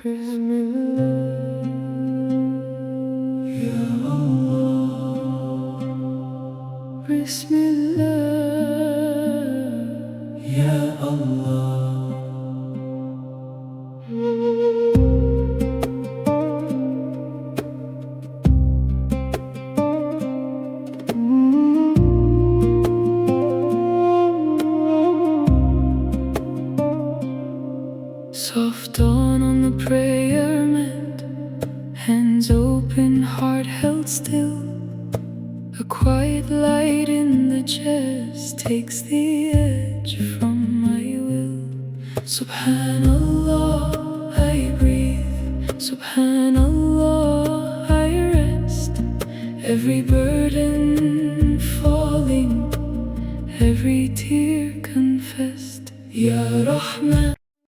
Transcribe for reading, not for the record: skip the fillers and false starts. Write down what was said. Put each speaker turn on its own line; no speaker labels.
Bismillah, Ya Allah. Bismillah, Ya Allah. Soft dawn on the prayer mat, hands open, heart held still. A quiet light in the chest takes the edge from my will. Subhanallah, I breathe. Subhanallah, I rest. Every burden falling, every tear confessed. Ya Rahman,